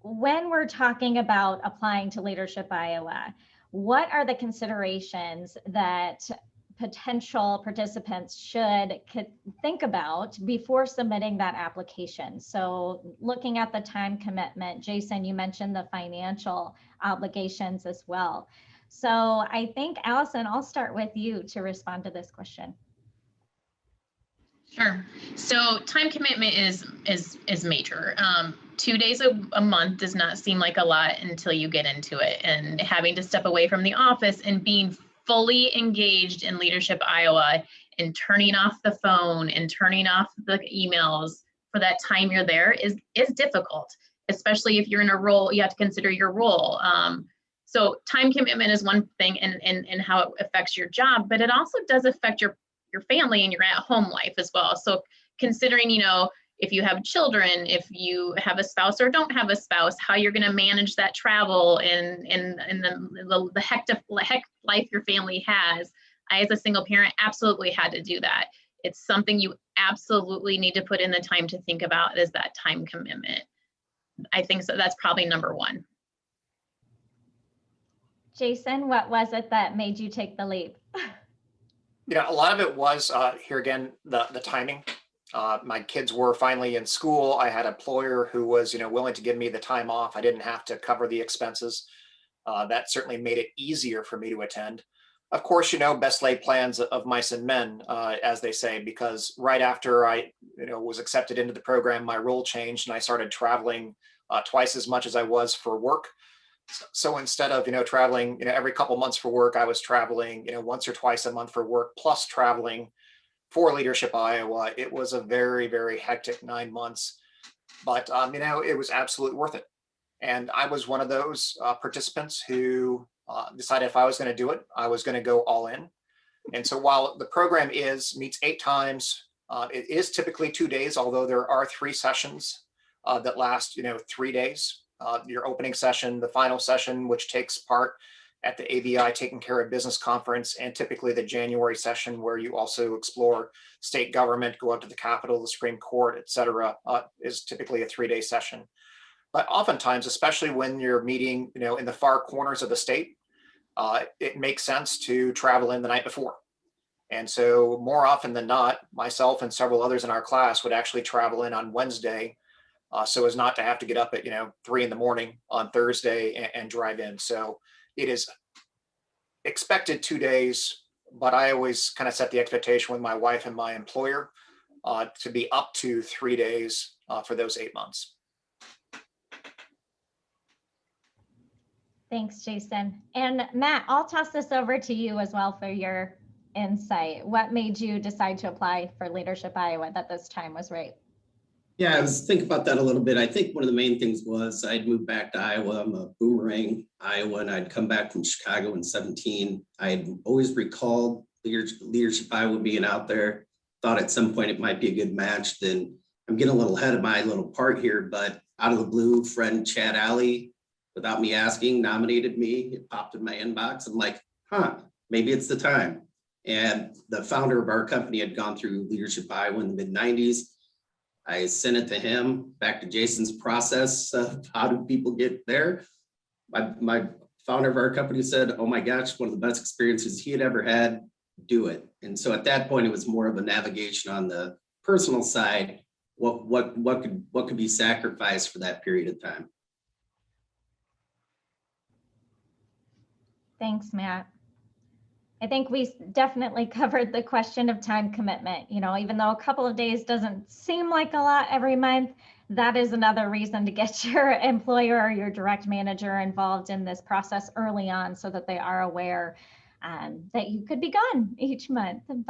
when we're talking about applying to Leadership Iowa, what are the considerations that potential participants should think about before submitting that application? So looking at the time commitment, Jason, you mentioned the financial obligations as well. So I think, Allison, I'll start with you to respond to this question. Sure. So time commitment is major. 2 days a month does not seem like a lot until you get into it, and having to step away from the office and being fully engaged in Leadership Iowa and turning off the phone and turning off the emails for that time you're there is difficult, especially if you're in a role, you have to consider your role. So time commitment is one thing and how it affects your job, but it also does affect your family and your at-home life as well. So considering, if you have children, if you have a spouse or don't have a spouse, how you're going to manage that travel and the hectic life your family has. I, as a single parent, absolutely had to do that. It's something you absolutely need to put in the time to think about, is that time commitment. I think so. That's probably number one. Jason, what was it that made you take the leap? A lot of it was here again, the timing. My kids were finally in school. I had an employer who was, willing to give me the time off. I didn't have to cover the expenses. That certainly made it easier for me to attend. Of course, best laid plans of mice and men, as they say, because right after I, was accepted into the program, my role changed and I started traveling twice as much as I was for work. So instead of, traveling, every couple months for work, I was traveling, once or twice a month for work, plus traveling for Leadership Iowa. It was a very, very hectic 9 months, but, it was absolutely worth it. And I was one of those participants who decided if I was going to do it, I was going to go all in. And so while the program meets 8 times, it is typically 2 days, although there are 3 sessions that last, 3 days. Your opening session, the final session, which takes part at the ABI Taking Care of Business Conference, and typically the January session where you also explore state government, go up to the Capitol, the Supreme Court, et cetera, is typically a 3-day session. But oftentimes, especially when you're meeting, in the far corners of the state, it makes sense to travel in the night before. And so more often than not, myself and several others in our class would actually travel in on Wednesday, so as not to have to get up at 3 in the morning on Thursday and drive in. So it is expected 2 days, but I always kind of set the expectation with my wife and my employer to be up to 3 days for those 8 months. Thanks, Jason. And Matt, I'll toss this over to you as well for your insight. What made you decide to apply for Leadership Iowa, that this time was right? Yeah, I was thinking about that a little bit. I think one of the main things was I'd moved back to Iowa. I'm a boomerang Iowa, and I'd come back from Chicago in 2017. I had always recalled Leadership Iowa being out there. Thought at some point it might be a good match. Then I'm getting a little ahead of my little part here, but out of the blue, friend Chad Alley, without me asking, nominated me. It popped in my inbox. I'm like, maybe it's the time. And the founder of our company had gone through Leadership Iowa in the mid-90s. I sent it to him, back to Jason's process of how do people get there. My founder of our company said, oh my gosh, one of the best experiences he had ever had, do it. And so at that point, it was more of a navigation on the personal side. What could be sacrificed for that period of time? Thanks, Matt. I think we definitely covered the question of time commitment. Even though a couple of days doesn't seem like a lot every month, that is another reason to get your employer or your direct manager involved in this process early on so that they are aware that you could be gone each month. But